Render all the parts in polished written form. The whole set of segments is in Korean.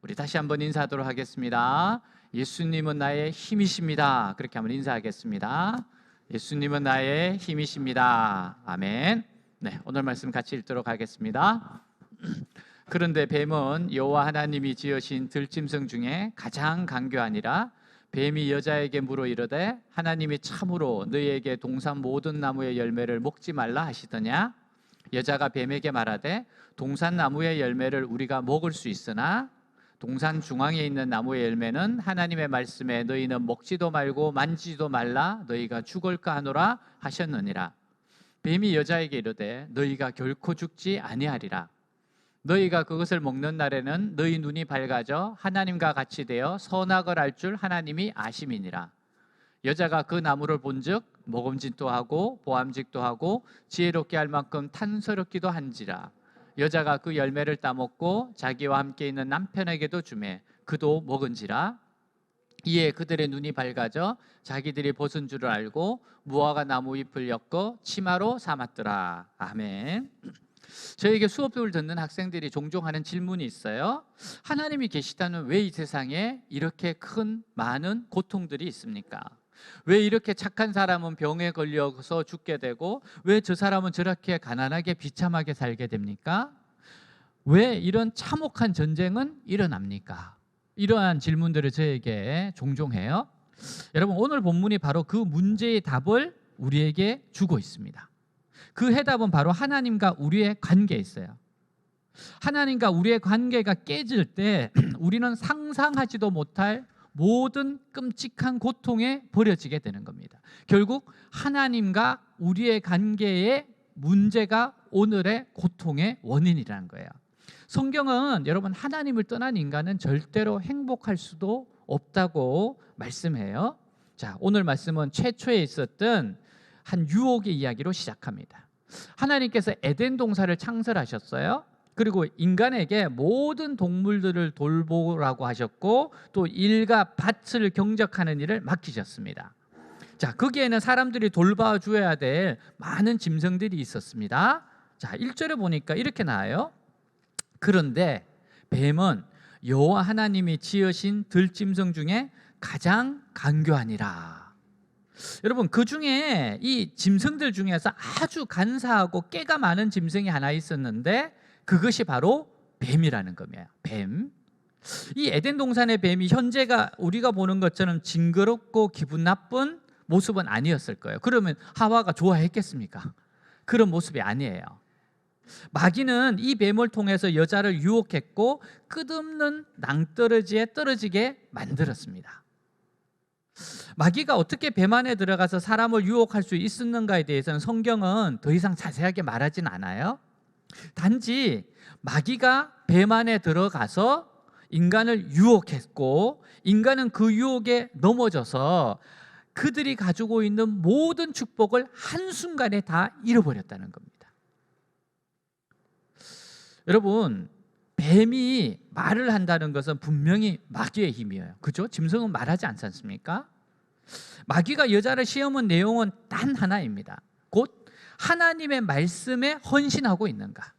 우리 다시 한번 인사하도록 하겠습니다. 예수님은 나의 힘이십니다. 그렇게 한번 인사하겠습니다. 예수님은 나의 힘이십니다. 아멘. 네, 오늘 말씀 같이 읽도록 하겠습니다. 그런데 뱀은 여호와 하나님이 지으신 들짐승 중에 가장 간교하니라. 뱀이 여자에게 물어 이르되 하나님이 참으로 너희에게 동산 모든 나무의 열매를 먹지 말라 하시더냐? 여자가 뱀에게 말하되 동산 나무의 열매를 우리가 먹을 수 있으나 동산 중앙에 있는 나무의 열매는 하나님의 말씀에 너희는 먹지도 말고 만지지도 말라 너희가 죽을까 하노라 하셨느니라. 뱀이 여자에게 이르되 너희가 결코 죽지 아니하리라. 너희가 그것을 먹는 날에는 너희 눈이 밝아져 하나님과 같이 되어 선악을 알 줄 하나님이 아심이니라. 여자가 그 나무를 본즉 먹음직도 하고 보암직도 하고 지혜롭게 할 만큼 탐스럽기도 한지라. 여자가 그 열매를 따먹고 자기와 함께 있는 남편에게도 주매 그도 먹은지라. 이에 그들의 눈이 밝아져 자기들이 벗은 줄을 알고 무화과 나무 잎을 엮어 치마로 삼았더라. 아멘. 저에게 수업을 듣는 학생들이 종종 하는 질문이 있어요. 하나님이 계시다면 왜 이 세상에 이렇게 큰 많은 고통들이 있습니까? 왜 이렇게 착한 사람은 병에 걸려서 죽게 되고 왜 저 사람은 저렇게 가난하게 비참하게 살게 됩니까? 왜 이런 참혹한 전쟁은 일어납니까? 이러한 질문들을 저에게 종종 해요. 여러분, 오늘 본문이 바로 그 문제의 답을 우리에게 주고 있습니다. 그 해답은 바로 하나님과 우리의 관계에 있어요. 하나님과 우리의 관계가 깨질 때 우리는 상상하지도 못할 모든 끔찍한 고통에 버려지게 되는 겁니다. 결국 하나님과 우리의 관계의 문제가 오늘의 고통의 원인이라는 거예요. 성경은 여러분 하나님을 떠난 인간은 절대로 행복할 수도 없다고 말씀해요. 자, 오늘 말씀은 최초에 있었던 한 유혹의 이야기로 시작합니다. 하나님께서 에덴 동산을 창설하셨어요. 그리고 인간에게 모든 동물들을 돌보라고 하셨고 또 일과 밭을 경작하는 일을 맡기셨습니다. 자, 거기에는 사람들이 돌봐줘야 될 많은 짐승들이 있었습니다. 자, 1절에 보니까 이렇게 나와요. 그런데 뱀은 여호와 하나님이 지으신 들짐승 중에 가장 간교하니라. 여러분, 그 중에 이 짐승들 중에서 아주 간사하고 깨가 많은 짐승이 하나 있었는데 그것이 바로 뱀이라는 겁니다. 뱀. 이 에덴 동산의 뱀이 현재가 우리가 보는 것처럼 징그럽고 기분 나쁜 모습은 아니었을 거예요. 그러면 하와가 좋아했겠습니까? 그런 모습이 아니에요. 마귀는 이 뱀을 통해서 여자를 유혹했고 끝없는 낭떠러지에 떨어지게 만들었습니다. 마귀가 어떻게 뱀 안에 들어가서 사람을 유혹할 수 있었는가에 대해서는 성경은 더 이상 자세하게 말하진 않아요. 단지 마귀가 뱀 안에 들어가서 인간을 유혹했고 인간은 그 유혹에 넘어져서 그들이 가지고 있는 모든 축복을 한순간에 다 잃어버렸다는 겁니다. 여러분, 뱀이 말을 한다는 것은 분명히 마귀의 힘이에요. 그죠? 짐승은 말하지 않지 않습니까? 마귀가 여자를 시험한 내용은 단 하나입니다. 곧 하나님의 말씀에 헌신하고 있는가?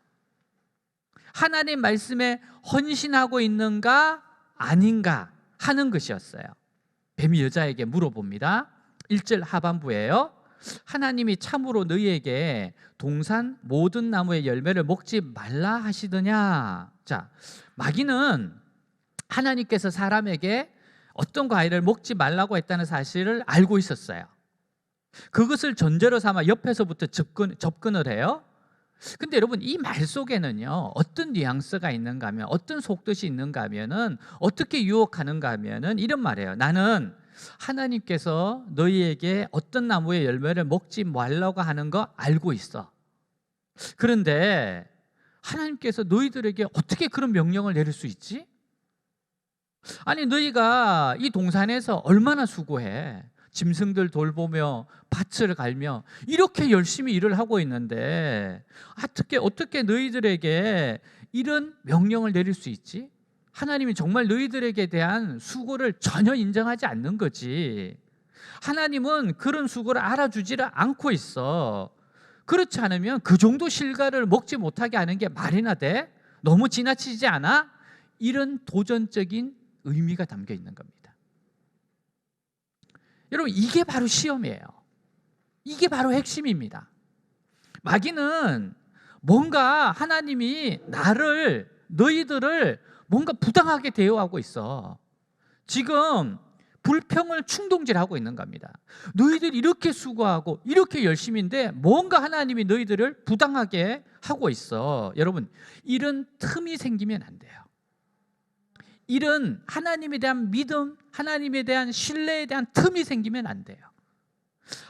하나님 말씀에 헌신하고 있는가 아닌가 하는 것이었어요. 뱀이 여자에게 물어봅니다. 1절 하반부에요. 하나님이 참으로 너희에게 동산 모든 나무의 열매를 먹지 말라 하시더냐? 자, 마귀는 하나님께서 사람에게 어떤 과일을 먹지 말라고 했다는 사실을 알고 있었어요. 그것을 전제로 삼아 옆에서부터 접근을 해요. 근데 여러분, 이 말 속에는요 어떤 뉘앙스가 있는가 하면, 어떤 속뜻이 있는가 하면은, 어떻게 유혹하는가 하면은 이런 말이에요. 나는 하나님께서 너희에게 어떤 나무의 열매를 먹지 말라고 하는 거 알고 있어. 그런데 하나님께서 너희들에게 어떻게 그런 명령을 내릴 수 있지? 아니, 너희가 이 동산에서 얼마나 수고해. 짐승들 돌보며 밭을 갈며 이렇게 열심히 일을 하고 있는데 어떻게 너희들에게 이런 명령을 내릴 수 있지? 하나님이 정말 너희들에게 대한 수고를 전혀 인정하지 않는 거지. 하나님은 그런 수고를 알아주지를 않고 있어. 그렇지 않으면 그 정도 실과를 먹지 못하게 하는 게 말이나 돼? 너무 지나치지 않아? 이런 도전적인 의미가 담겨 있는 겁니다. 여러분, 이게 바로 시험이에요. 이게 바로 핵심입니다. 마귀는 뭔가 하나님이 너희들을 뭔가 부당하게 대우하고 있어. 지금 불평을 충동질하고 있는 겁니다. 너희들 이렇게 수고하고 이렇게 열심인데 뭔가 하나님이 너희들을 부당하게 하고 있어. 여러분, 이런 틈이 생기면 안 돼요. 이런 하나님에 대한 믿음, 하나님에 대한 신뢰에 대한 틈이 생기면 안 돼요.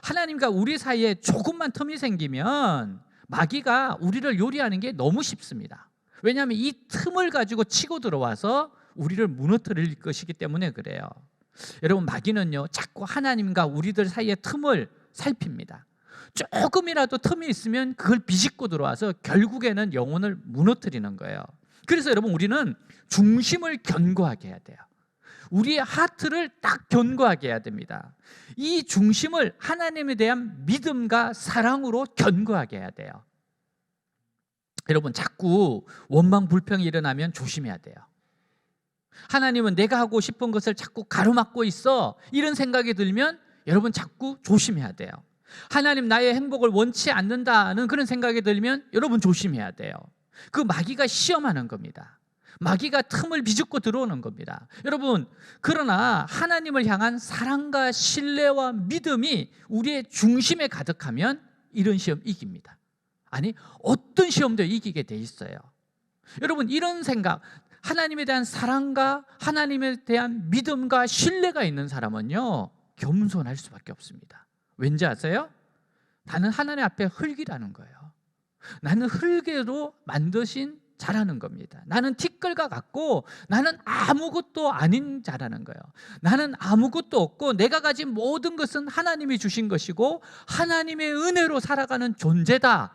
하나님과 우리 사이에 조금만 틈이 생기면 마귀가 우리를 요리하는 게 너무 쉽습니다. 왜냐하면 이 틈을 가지고 치고 들어와서 우리를 무너뜨릴 것이기 때문에 그래요. 여러분, 마귀는요 자꾸 하나님과 우리들 사이의 틈을 살핍니다. 조금이라도 틈이 있으면 그걸 비집고 들어와서 결국에는 영혼을 무너뜨리는 거예요. 그래서 여러분, 우리는 중심을 견고하게 해야 돼요. 우리의 하트를 딱 견고하게 해야 됩니다. 이 중심을 하나님에 대한 믿음과 사랑으로 견고하게 해야 돼요. 여러분, 자꾸 원망 불평이 일어나면 조심해야 돼요. 하나님은 내가 하고 싶은 것을 자꾸 가로막고 있어, 이런 생각이 들면 여러분 자꾸 조심해야 돼요. 하나님 나의 행복을 원치 않는다는 그런 생각이 들면 여러분 조심해야 돼요. 그 마귀가 시험하는 겁니다. 마귀가 틈을 비집고 들어오는 겁니다. 여러분, 그러나 하나님을 향한 사랑과 신뢰와 믿음이 우리의 중심에 가득하면 이런 시험 이깁니다. 아니, 어떤 시험도 이기게 돼 있어요. 여러분, 이런 생각, 하나님에 대한 사랑과 하나님에 대한 믿음과 신뢰가 있는 사람은요 겸손할 수밖에 없습니다. 왠지 아세요? 나는 하나님 앞에 흙이라는 거예요. 나는 흙으로 만드신 자라는 겁니다. 나는 티끌과 같고 나는 아무것도 아닌 자라는 거예요. 나는 아무것도 없고 내가 가진 모든 것은 하나님이 주신 것이고 하나님의 은혜로 살아가는 존재다라고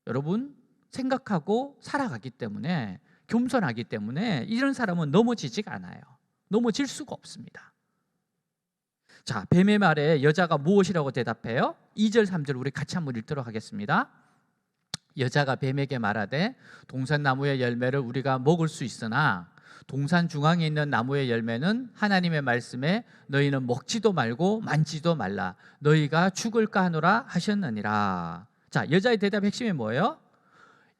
여러분 생각하고 살아가기 때문에, 겸손하기 때문에 이런 사람은 넘어지지가 않아요. 넘어질 수가 없습니다. 자, 뱀의 말에 여자가 무엇이라고 대답해요? 2절 3절 우리 같이 한번 읽도록 하겠습니다. 여자가 뱀에게 말하되 동산나무의 열매를 우리가 먹을 수 있으나 동산 중앙에 있는 나무의 열매는 하나님의 말씀에 너희는 먹지도 말고 만지도 말라, 너희가 죽을까 하노라 하셨느니라. 자, 여자의 대답 핵심이 뭐예요?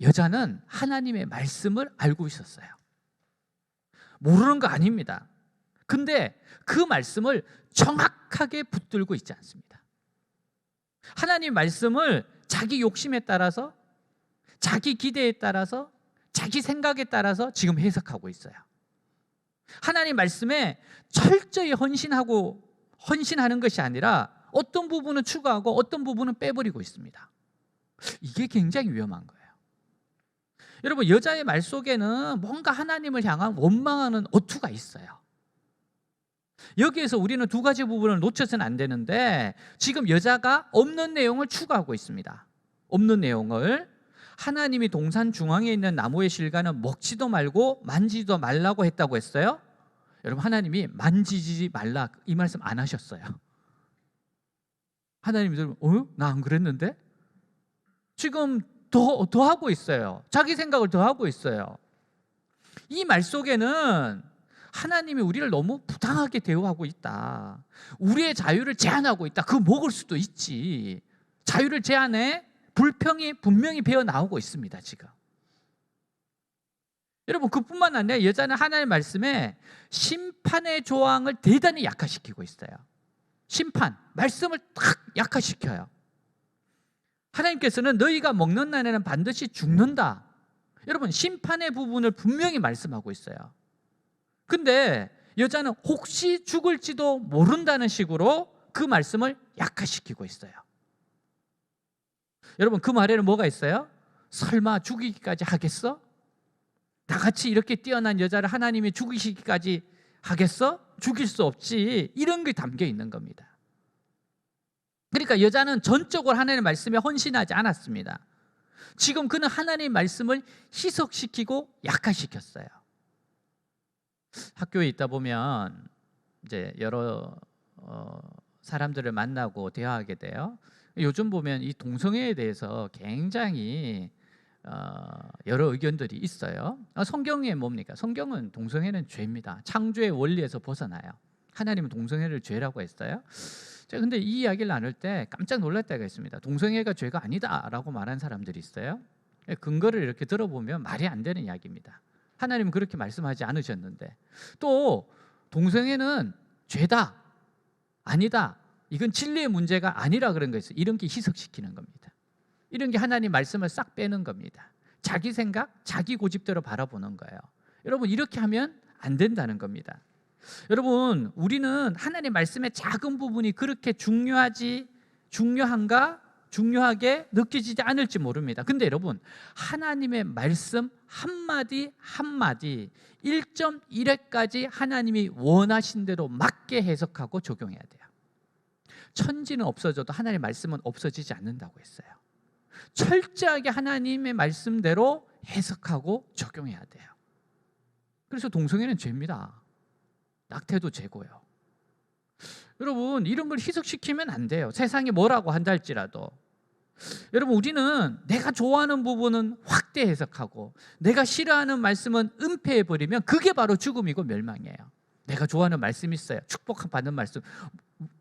여자는 하나님의 말씀을 알고 있었어요. 모르는 거 아닙니다. 근데 그 말씀을 정확하게 붙들고 있지 않습니다. 하나님 말씀을 자기 욕심에 따라서, 자기 기대에 따라서, 자기 생각에 따라서 지금 해석하고 있어요. 하나님 말씀에 철저히 헌신하는 것이 아니라 어떤 부분은 추가하고 어떤 부분은 빼버리고 있습니다. 이게 굉장히 위험한 거예요. 여러분, 여자의 말 속에는 뭔가 하나님을 향한 원망하는 어투가 있어요. 여기에서 우리는 두 가지 부분을 놓쳐서는 안 되는데, 지금 여자가 없는 내용을 추가하고 있습니다. 없는 내용을, 하나님이 동산 중앙에 있는 나무의 실과는 먹지도 말고 만지지도 말라고 했다고 했어요. 여러분, 하나님이 만지지 말라 이 말씀 안 하셨어요. 하나님이 나 안 그랬는데? 지금 더 하고 있어요. 자기 생각을 더 하고 있어요. 이 말 속에는 하나님이 우리를 너무 부당하게 대우하고 있다, 우리의 자유를 제한하고 있다, 그거 먹을 수도 있지, 자유를 제한해 불평이 분명히 배어 나오고 있습니다. 지금 여러분, 그뿐만 아니라 여자는 하나님의 말씀에 심판의 조항을 대단히 약화시키고 있어요. 심판, 말씀을 탁 약화시켜요. 하나님께서는 너희가 먹는 날에는 반드시 죽는다. 여러분, 심판의 부분을 분명히 말씀하고 있어요. 근데 여자는 혹시 죽을지도 모른다는 식으로 그 말씀을 약화시키고 있어요. 여러분, 그 말에는 뭐가 있어요? 설마 죽이기까지 하겠어? 나같이 이렇게 뛰어난 여자를 하나님이 죽이시기까지 하겠어? 죽일 수 없지, 이런 게 담겨 있는 겁니다. 그러니까 여자는 전적으로 하나님의 말씀에 헌신하지 않았습니다. 지금 그는 하나님의 말씀을 희석시키고 약화시켰어요. 학교에 있다 보면 이제 여러 사람들을 만나고 대화하게 돼요. 요즘 보면 이 동성애에 대해서 굉장히 여러 의견들이 있어요. 성경에 뭡니까? 성경은 동성애는 죄입니다. 창조의 원리에서 벗어나요. 하나님은 동성애를 죄라고 했어요. 제가 근데 이 이야기를 나눌 때 깜짝 놀랄 때가 있습니다. 동성애가 죄가 아니다라고 말한 사람들이 있어요. 근거를 이렇게 들어보면 말이 안 되는 이야기입니다. 하나님은 그렇게 말씀하지 않으셨는데, 또 동성애는 죄다, 아니다, 이건 진리의 문제가 아니라 그런 거였어요. 이런 게 희석시키는 겁니다. 이런 게 하나님 말씀을 싹 빼는 겁니다. 자기 생각, 자기 고집대로 바라보는 거예요. 여러분, 이렇게 하면 안 된다는 겁니다. 여러분, 우리는 하나님 말씀의 작은 부분이 그렇게 중요하게 느껴지지 않을지 모릅니다. 근데 여러분, 하나님의 말씀 한마디 한마디 1.1회까지 하나님이 원하신 대로 맞게 해석하고 적용해야 돼요. 천지는 없어져도 하나님의 말씀은 없어지지 않는다고 했어요. 철저하게 하나님의 말씀대로 해석하고 적용해야 돼요. 그래서 동성애는 죄입니다. 낙태도 죄고요. 여러분, 이런 걸 희석시키면 안 돼요. 세상이 뭐라고 한다 할지라도. 여러분, 우리는 내가 좋아하는 부분은 확대 해석하고 내가 싫어하는 말씀은 은폐해버리면 그게 바로 죽음이고 멸망이에요. 내가 좋아하는 말씀 있어요. 축복받는 말씀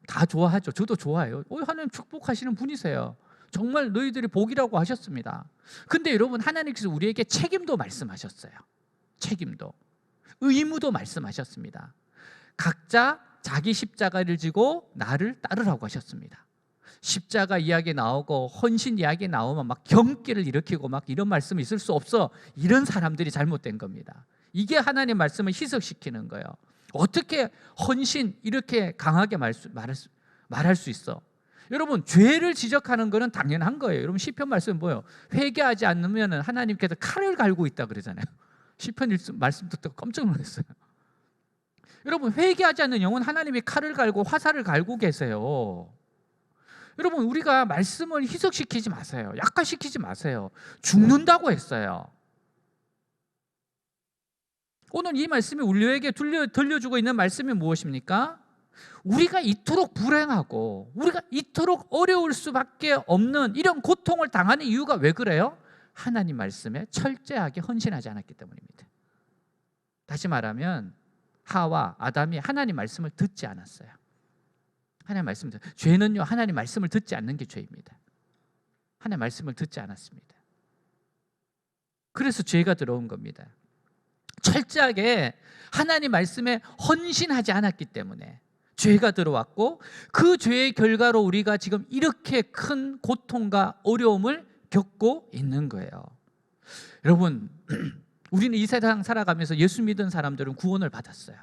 다 좋아하죠. 저도 좋아해요. 하나님 축복하시는 분이세요. 정말 너희들이 복이라고 하셨습니다. 근데 여러분, 하나님께서 우리에게 책임도 말씀하셨어요. 책임도, 의무도 말씀하셨습니다. 각자 자기 십자가를 지고 나를 따르라고 하셨습니다. 십자가 이야기 나오고 헌신 이야기 나오면 막 경기를 일으키고 막 이런 말씀이 있을 수 없어. 이런 사람들이 잘못된 겁니다. 이게 하나님 말씀을 희석시키는 거예요. 어떻게 헌신 이렇게 강하게 말할 수 있어? 여러분, 죄를 지적하는 것은 당연한 거예요. 여러분, 시편 말씀 뭐예요? 회개하지 않으면 하나님께서 칼을 갈고 있다 그러잖아요. 시편 말씀 듣고 깜짝 놀랐어요. 여러분, 회개하지 않는 영혼 하나님이 칼을 갈고 화살을 갈고 계세요. 여러분, 우리가 말씀을 희석시키지 마세요. 약화시키지 마세요. 죽는다고 했어요. 오늘 이 말씀이 우리에게 들려주고 있는 말씀이 무엇입니까? 우리가 이토록 불행하고 우리가 이토록 어려울 수밖에 없는 이런 고통을 당하는 이유가 왜 그래요? 하나님 말씀에 철저하게 헌신하지 않았기 때문입니다. 다시 말하면 하와 아담이 하나님 말씀을 듣지 않았어요. 하나님 말씀을 죄는요, 하나님 말씀을 듣지 않는 게 죄입니다. 하나님 말씀을 듣지 않았습니다. 그래서 죄가 들어온 겁니다. 철저하게 하나님 말씀에 헌신하지 않았기 때문에 죄가 들어왔고, 그 죄의 결과로 우리가 지금 이렇게 큰 고통과 어려움을 겪고 있는 거예요. 여러분, 우리는 이 세상 살아가면서 예수 믿은 사람들은 구원을 받았어요.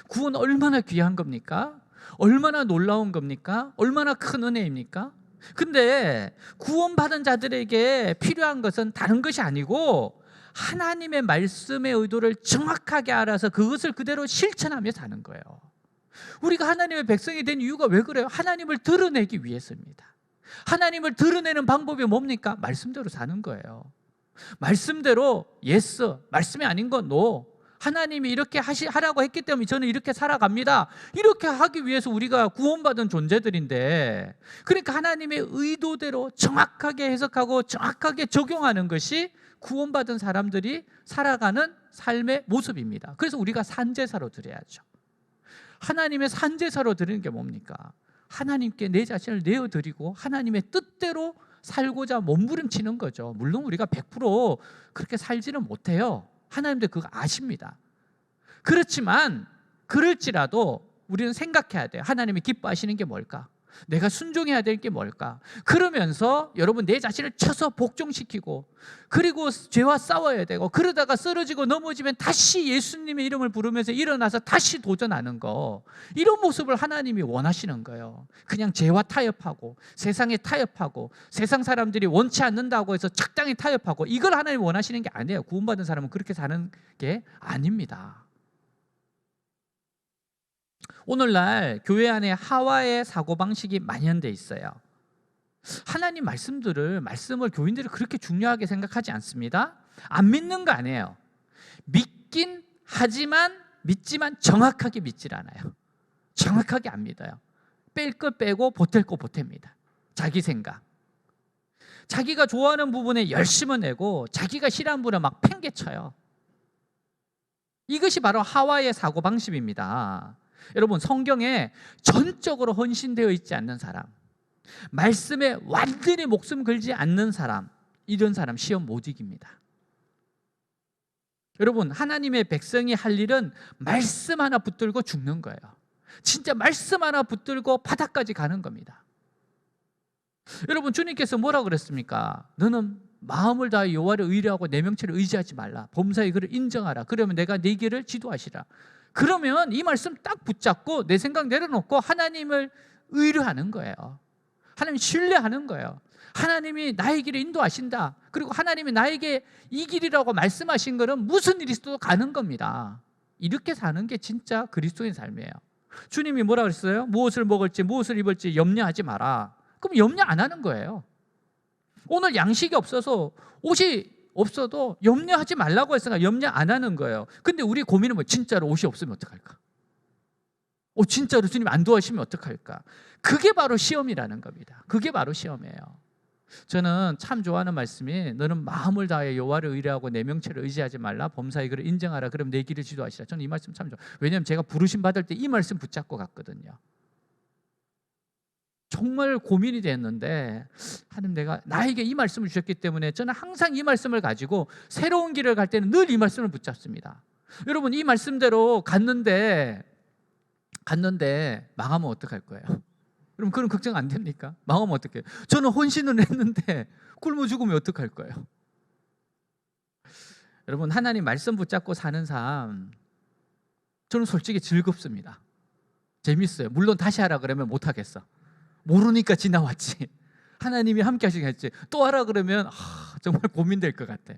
구원 얼마나 귀한 겁니까? 얼마나 놀라운 겁니까? 얼마나 큰 은혜입니까? 근데 구원받은 자들에게 필요한 것은 다른 것이 아니고 하나님의 말씀의 의도를 정확하게 알아서 그것을 그대로 실천하며 사는 거예요. 우리가 하나님의 백성이 된 이유가 왜 그래요? 하나님을 드러내기 위해서입니다. 하나님을 드러내는 방법이 뭡니까? 말씀대로 사는 거예요. 말씀대로 yes, 말씀이 아닌 건 no. 하나님이 이렇게 하라고 했기 때문에 저는 이렇게 살아갑니다. 이렇게 하기 위해서 우리가 구원받은 존재들인데, 그러니까 하나님의 의도대로 정확하게 해석하고 정확하게 적용하는 것이 구원받은 사람들이 살아가는 삶의 모습입니다. 그래서 우리가 산제사로 드려야죠. 하나님의 산제사로 드리는 게 뭡니까? 하나님께 내 자신을 내어드리고 하나님의 뜻대로 살고자 몸부림치는 거죠. 물론 우리가 100% 그렇게 살지는 못해요. 하나님도 그거 아십니다. 그렇지만 그럴지라도 우리는 생각해야 돼요. 하나님이 기뻐하시는 게 뭘까? 내가 순종해야 될 게 뭘까? 그러면서 여러분, 내 자신을 쳐서 복종시키고, 그리고 죄와 싸워야 되고, 그러다가 쓰러지고 넘어지면 다시 예수님의 이름을 부르면서 일어나서 다시 도전하는 거, 이런 모습을 하나님이 원하시는 거예요. 그냥 죄와 타협하고 세상에 타협하고 세상 사람들이 원치 않는다고 해서 적당히 타협하고, 이걸 하나님이 원하시는 게 아니에요. 구원받은 사람은 그렇게 사는 게 아닙니다. 오늘날 교회 안에 하와의 사고방식이 만연돼 있어요. 하나님 말씀을 교인들이 그렇게 중요하게 생각하지 않습니다. 안 믿는 거 아니에요. 믿긴 하지만 믿지만 정확하게 믿질 않아요. 정확하게 안 믿어요. 뺄 거 빼고 보탤 거 보탭니다. 자기 생각. 자기가 좋아하는 부분에 열심을 내고 자기가 싫어하는 부분에 막 팽개쳐요. 이것이 바로 하와의 사고방식입니다. 여러분, 성경에 전적으로 헌신되어 있지 않는 사람, 말씀에 완전히 목숨 걸지 않는 사람, 이런 사람 시험 못 이깁니다. 여러분, 하나님의 백성이 할 일은 말씀 하나 붙들고 죽는 거예요. 진짜 말씀 하나 붙들고 바닥까지 가는 겁니다. 여러분, 주님께서 뭐라고 그랬습니까? 너는 마음을 다해 여호와를 의뢰하고 내 명체를 의지하지 말라. 범사의 그를 인정하라. 그러면 내가 네 길을 지도하시라. 그러면 이 말씀 딱 붙잡고 내 생각 내려놓고 하나님을 의뢰하는 거예요. 하나님 신뢰하는 거예요. 하나님이 나의 길을 인도하신다. 그리고 하나님이 나에게 이 길이라고 말씀하신 것은 무슨 일이 있어도 가는 겁니다. 이렇게 사는 게 진짜 그리스도인 삶이에요. 주님이 뭐라 그랬어요? 무엇을 먹을지 무엇을 입을지 염려하지 마라. 그럼 염려 안 하는 거예요. 오늘 양식이 없어서 옷이 없어도 염려하지 말라고 했으니까 염려 안 하는 거예요. 근데 우리 고민은 뭐 진짜로 옷이 없으면 어떡할까? 진짜로 주님 안 도와주시면 어떡할까? 그게 바로 시험이라는 겁니다. 그게 바로 시험이에요. 저는 참 좋아하는 말씀이 너는 마음을 다해 여호와를 의뢰하고 내 명체를 의지하지 말라. 범사의 그를 인정하라. 그럼 내 길을 지도하시라. 저는 이 말씀 참 좋아요. 왜냐하면 제가 부르심 받을 때 이 말씀 붙잡고 갔거든요. 정말 고민이 됐는데 하나님, 내가 나에게 이 말씀을 주셨기 때문에 저는 항상 이 말씀을 가지고 새로운 길을 갈 때는 늘 이 말씀을 붙잡습니다. 여러분, 이 말씀대로 갔는데 망하면 어떡할 거예요? 여러분, 그런 걱정 안 됩니까? 망하면 어떡해요? 저는 헌신을 했는데 굶어 죽으면 어떡할 거예요? 여러분, 하나님 말씀 붙잡고 사는 삶, 저는 솔직히 즐겁습니다. 재밌어요. 물론 다시 하라 그러면 못 하겠어. 모르니까 지나왔지. 하나님이 함께 하시겠지. 또 하라 그러면 정말 고민될 것 같아.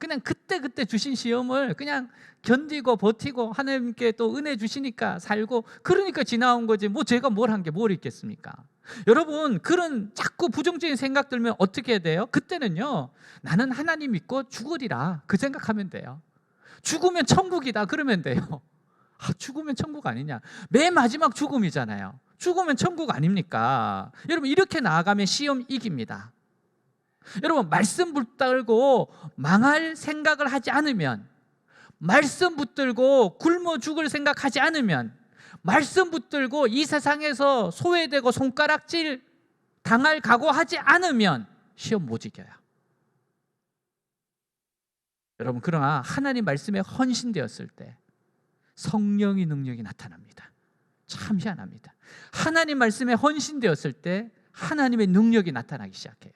그냥 그때 주신 시험을 그냥 견디고 버티고 하나님께 또 은혜 주시니까 살고, 그러니까 지나온 거지. 뭐 제가 뭘 한 게 뭘 있겠습니까? 여러분, 그런 자꾸 부정적인 생각 들면 어떻게 해야 돼요? 그때는요, 나는 하나님 믿고 죽으리라 그 생각하면 돼요. 죽으면 천국이다 그러면 돼요. 죽으면 천국 아니냐? 맨 마지막 죽음이잖아요. 죽으면 천국 아닙니까? 여러분, 이렇게 나아가면 시험 이깁니다. 여러분, 말씀 붙들고 망할 생각을 하지 않으면, 말씀 붙들고 굶어 죽을 생각하지 않으면, 말씀 붙들고 이 세상에서 소외되고 손가락질 당할 각오하지 않으면 시험 못 이겨요. 여러분, 그러나 하나님 말씀에 헌신되었을 때 성령의 능력이 나타납니다. 참 희한합니다. 하나님 말씀에 헌신되었을 때 하나님의 능력이 나타나기 시작해요.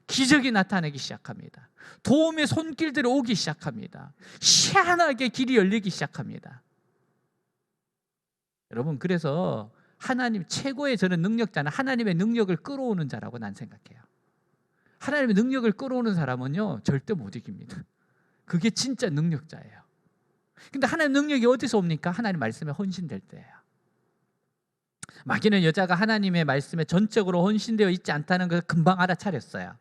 기적이 나타나기 시작합니다. 도움의 손길들이 오기 시작합니다. 희한하게 길이 열리기 시작합니다. 여러분, 그래서 하나님 최고의 저는 능력자는 하나님의 능력을 끌어오는 자라고 난 생각해요. 하나님의 능력을 끌어오는 사람은요, 절대 못 이깁니다. 그게 진짜 능력자예요. 근데 하나님의 능력이 어디서 옵니까? 하나님 말씀에 헌신될 때예요. 마귀는 여자가 하나님의 말씀에 전적으로 헌신되어 있지 않다는 것을 금방 알아차렸어요.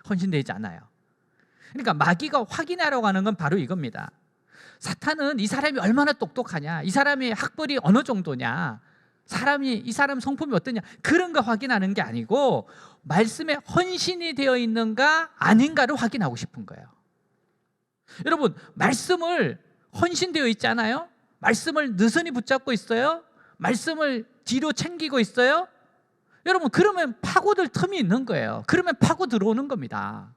헌신되어 있지 않아요. 그러니까 마귀가 확인하려고 하는 건 바로 이겁니다. 사탄은 이 사람이 얼마나 똑똑하냐, 이 사람이 학벌이 어느 정도냐, 이 사람 성품이 어떠냐, 그런 거 확인하는 게 아니고 말씀에 헌신이 되어 있는가 아닌가를 확인하고 싶은 거예요. 여러분, 말씀을 헌신되어 있잖아요. 말씀을 느슨히 붙잡고 있어요. 말씀을 뒤로 챙기고 있어요. 여러분, 그러면 파고들 틈이 있는 거예요. 그러면 파고 들어오는 겁니다.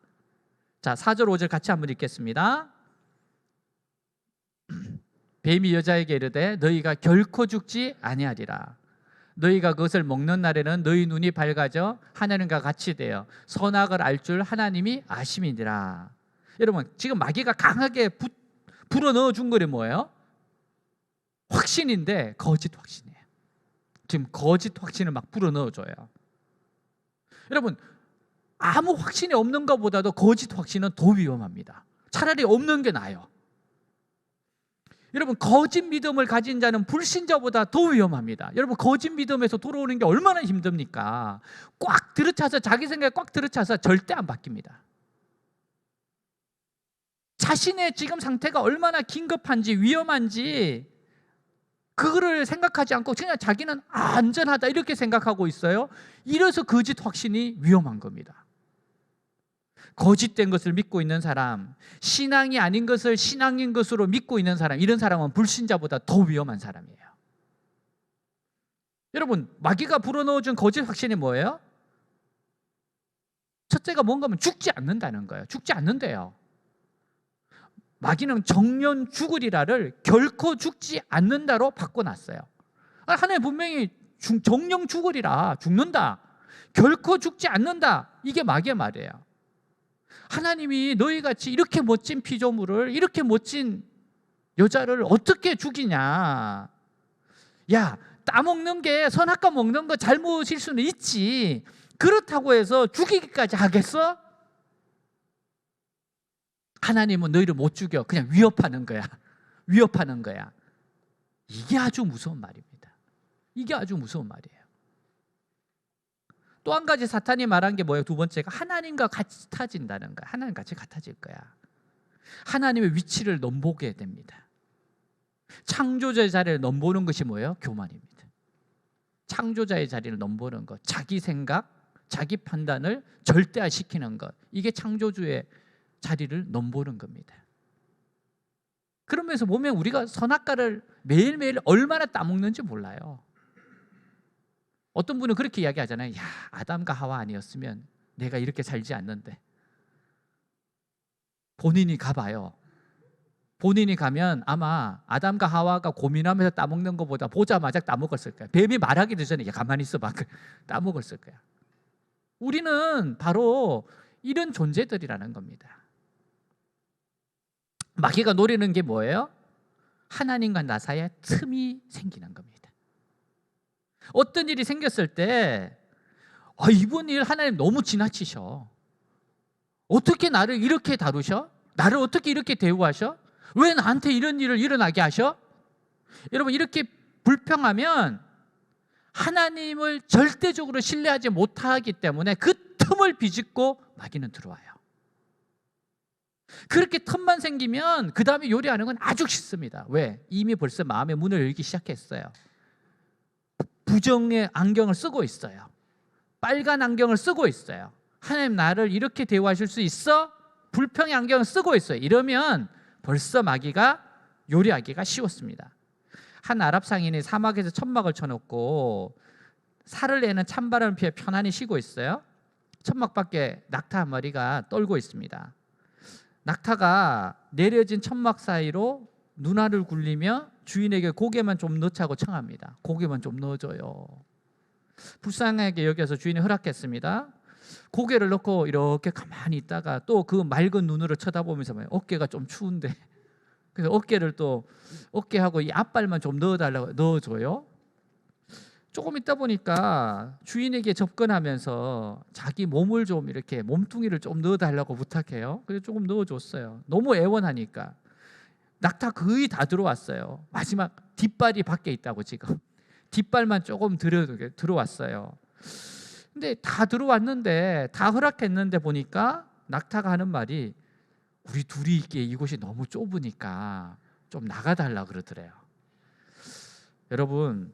자, 4절 5절 같이 한번 읽겠습니다. 뱀이 여자에게 이르되 너희가 결코 죽지 아니하리라. 너희가 그것을 먹는 날에는 너희 눈이 밝아져 하나님과 같이 되어 선악을 알 줄 하나님이 아심이니라. 여러분, 지금 마귀가 강하게 불어넣어 준 거는 뭐예요? 확신인데 거짓 확신이에요. 지금 거짓 확신을 막 불어넣어줘요. 여러분, 아무 확신이 없는 것보다도 거짓 확신은 더 위험합니다. 차라리 없는 게 나아요. 여러분, 거짓 믿음을 가진 자는 불신자보다 더 위험합니다. 여러분, 거짓 믿음에서 돌아오는 게 얼마나 힘듭니까? 꽉 들어차서, 자기 생각에 꽉 들어차서 절대 안 바뀝니다. 자신의 지금 상태가 얼마나 긴급한지 위험한지 그거를 생각하지 않고 그냥 자기는 안전하다 이렇게 생각하고 있어요. 이래서 거짓 확신이 위험한 겁니다. 거짓된 것을 믿고 있는 사람, 신앙이 아닌 것을 신앙인 것으로 믿고 있는 사람, 이런 사람은 불신자보다 더 위험한 사람이에요. 여러분, 마귀가 불어넣어준 거짓 확신이 뭐예요? 첫째가 뭔가면 죽지 않는다는 거예요. 죽지 않는데요. 마귀는 정년 죽으리라를 결코 죽지 않는다로 바꿔놨어요. 하나님 분명히 정령 죽으리라, 죽는다, 결코 죽지 않는다, 이게 마귀의 말이에요. 하나님이 너희같이 이렇게 멋진 피조물을, 이렇게 멋진 여자를 어떻게 죽이냐. 야, 따먹는 게, 선악과 먹는 거 잘못일 수는 있지, 그렇다고 해서 죽이기까지 하겠어? 하나님은 너희를 못 죽여. 그냥 위협하는 거야. 위협하는 거야. 이게 아주 무서운 말입니다. 이게 아주 무서운 말이에요. 또 한 가지 사탄이 말한 게 뭐예요? 두 번째가 하나님과 같아진다는 거야. 하나님 같이 같아질 거야. 하나님의 위치를 넘보게 됩니다. 창조자의 자리를 넘보는 것이 뭐예요? 교만입니다. 창조자의 자리를 넘보는 것, 자기 생각, 자기 판단을 절대화시키는 것, 이게 창조주의 자리를 넘보는 겁니다. 그러면서 보면 우리가 선악과를 매일매일 얼마나 따먹는지 몰라요. 어떤 분은 그렇게 이야기하잖아요. 야, 아담과 하와 아니었으면 내가 이렇게 살지 않는데. 본인이 가봐요. 본인이 가면 아마 아담과 하와가 고민하면서 따먹는 것보다 보자마자 따먹었을 거야. 뱀이 말하기도 전에 야, 가만히 있어봐, 따먹었을 거야. 우리는 바로 이런 존재들이라는 겁니다. 마귀가 노리는 게 뭐예요? 하나님과 나 사이에 틈이 생기는 겁니다. 어떤 일이 생겼을 때 이번 일 하나님 너무 지나치셔. 어떻게 나를 이렇게 다루셔? 나를 어떻게 이렇게 대우하셔? 왜 나한테 이런 일을 일어나게 하셔? 여러분, 이렇게 불평하면 하나님을 절대적으로 신뢰하지 못하기 때문에 그 틈을 비집고 마귀는 들어와요. 그렇게 틈만 생기면 그 다음에 요리하는 건 아주 쉽습니다. 왜? 이미 벌써 마음의 문을 열기 시작했어요. 부정의 안경을 쓰고 있어요. 빨간 안경을 쓰고 있어요. 하나님 나를 이렇게 대우하실 수 있어? 불평의 안경을 쓰고 있어요. 이러면 벌써 마귀가 요리하기가 쉬웠습니다. 한 아랍 상인이 사막에서 천막을 쳐놓고 살을 내는 찬바람을 피해 편안히 쉬고 있어요. 천막 밖에 낙타 한 마리가 떨고 있습니다. 낙타가 내려진 천막 사이로 눈알을 굴리며 주인에게 고개만 좀 넣자고 청합니다. 고개만 좀 넣어줘요. 불쌍하게 여겨서 주인이 허락했습니다. 고개를 넣고 이렇게 가만히 있다가 또 그 맑은 눈으로 쳐다보면서 어깨가 좀 추운데, 그래서 어깨를 또 어깨하고 이 앞발만 좀 넣어달라고 넣어줘요. 조금 있다 보니까 주인에게 접근하면서 자기 몸을 좀 이렇게 몸뚱이를 좀 넣어달라고 부탁해요. 그래서 조금 넣어줬어요. 너무 애원하니까. 낙타 거의 다 들어왔어요. 마지막 뒷발이 밖에 있다고 지금. 뒷발만 조금 들어왔어요. 근데 다 들어왔는데, 다 허락했는데 보니까 낙타가 하는 말이 우리 둘이 있기에 이곳이 너무 좁으니까 좀 나가달라 그러더래요. 여러분,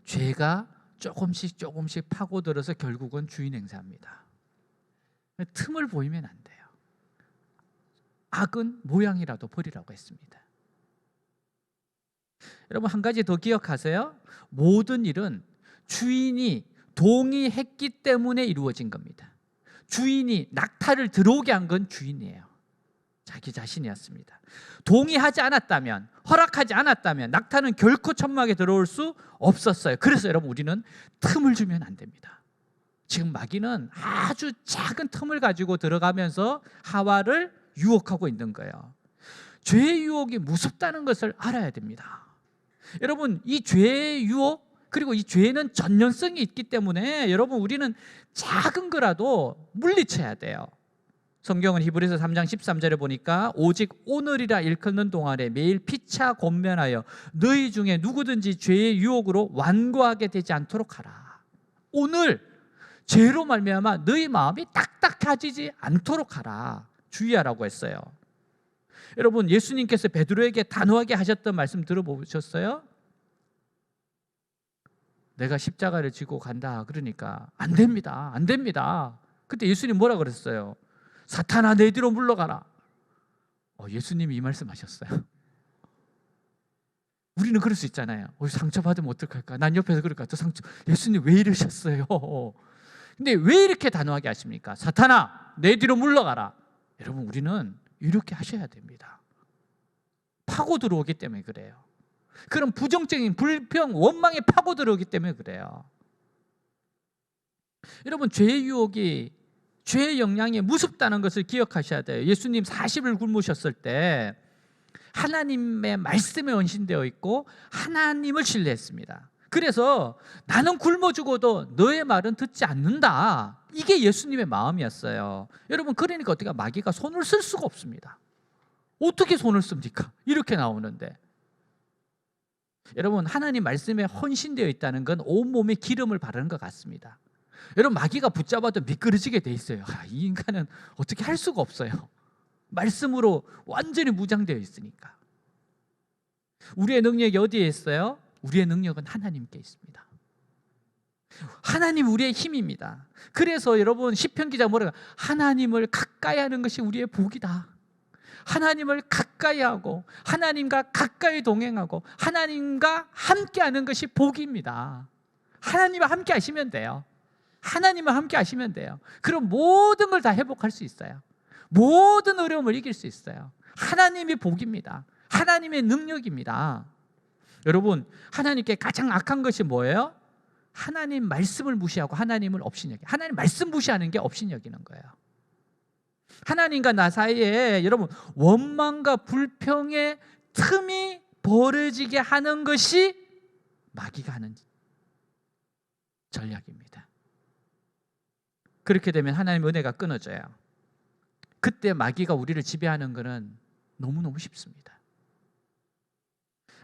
죄가 조금씩 파고들어서 결국은 주인 행사합니다. 틈을 보이면 안 돼요. 악은 모양이라도 버리라고 했습니다. 여러분, 한 가지 더 기억하세요. 모든 일은 주인이 동의했기 때문에 이루어진 겁니다. 주인이 낙타를 들어오게 한 건 주인이에요. 자기 자신이었습니다. 동의하지 않았다면, 허락하지 않았다면 낙타는 결코 천막에 들어올 수 없었어요. 그래서 여러분, 우리는 틈을 주면 안 됩니다. 지금 마귀는 아주 작은 틈을 가지고 들어가면서 하와를 유혹하고 있는 거예요. 죄의 유혹이 무섭다는 것을 알아야 됩니다. 여러분, 이 죄의 유혹, 그리고 이 죄는 전염성이 있기 때문에 여러분, 우리는 작은 거라도 물리쳐야 돼요. 성경은 히브리서 3장 13절에 보니까 오직 오늘이라 일컫는 동안에 매일 피차 권면하여 너희 중에 누구든지 죄의 유혹으로 완고하게 되지 않도록 하라. 오늘 죄로 말미암아 너희 마음이 딱딱해지지 않도록 하라. 주의하라고 했어요. 여러분, 예수님께서 베드로에게 단호하게 하셨던 말씀 들어보셨어요? 내가 십자가를 지고 간다 그러니까 안 됩니다. 그때 예수님 뭐라 그랬어요? 사탄아 내 뒤로 물러가라. 예수님이 이 말씀하셨어요. 우리는 그럴 수 있잖아요. 상처받으면 어떡할까? 난 옆에서 그럴 것 같아. 예수님 왜 이러셨어요? 근데 왜 이렇게 단호하게 하십니까? 사탄아 내 뒤로 물러가라. 여러분, 우리는 이렇게 하셔야 됩니다. 파고 들어오기 때문에 그래요. 그런 부정적인 불평, 원망에 파고 들어오기 때문에 그래요. 여러분, 죄의 유혹이, 죄의 영향이 무섭다는 것을 기억하셔야 돼요. 예수님 40일 굶으셨을 때 하나님의 말씀에 언신되어 있고 하나님을 신뢰했습니다. 그래서 나는 굶어 죽어도 너의 말은 듣지 않는다. 이게 예수님의 마음이었어요. 여러분, 그러니까 어떻게 마귀가 손을 쓸 수가 없습니다. 어떻게 손을 씁니까? 이렇게 나오는데. 여러분, 하나님 말씀에 헌신되어 있다는 건 온몸에 기름을 바르는 것 같습니다. 여러분, 마귀가 붙잡아도 미끄러지게 돼 있어요. 이 인간은 어떻게 할 수가 없어요. 말씀으로 완전히 무장되어 있으니까. 우리의 능력이 어디에 있어요? 우리의 능력은 하나님께 있습니다. 하나님 우리의 힘입니다. 그래서 여러분, 시편 기자 뭐라고? 하나님을 가까이 하는 것이 우리의 복이다. 하나님을 가까이 하고 하나님과 가까이 동행하고 하나님과 함께 하는 것이 복입니다. 하나님과 함께 하시면 돼요. 하나님과 함께 하시면 돼요. 그럼 모든 걸 다 회복할 수 있어요. 모든 어려움을 이길 수 있어요. 하나님이 복입니다. 하나님의 능력입니다. 여러분, 하나님께 가장 악한 것이 뭐예요? 하나님 말씀을 무시하고 하나님을 업신여기. 하나님 말씀 무시하는 게 업신여기는 거예요. 하나님과 나 사이에 여러분, 원망과 불평의 틈이 벌어지게 하는 것이 마귀가 하는 전략입니다. 그렇게 되면 하나님의 은혜가 끊어져요. 그때 마귀가 우리를 지배하는 것은 너무너무 쉽습니다.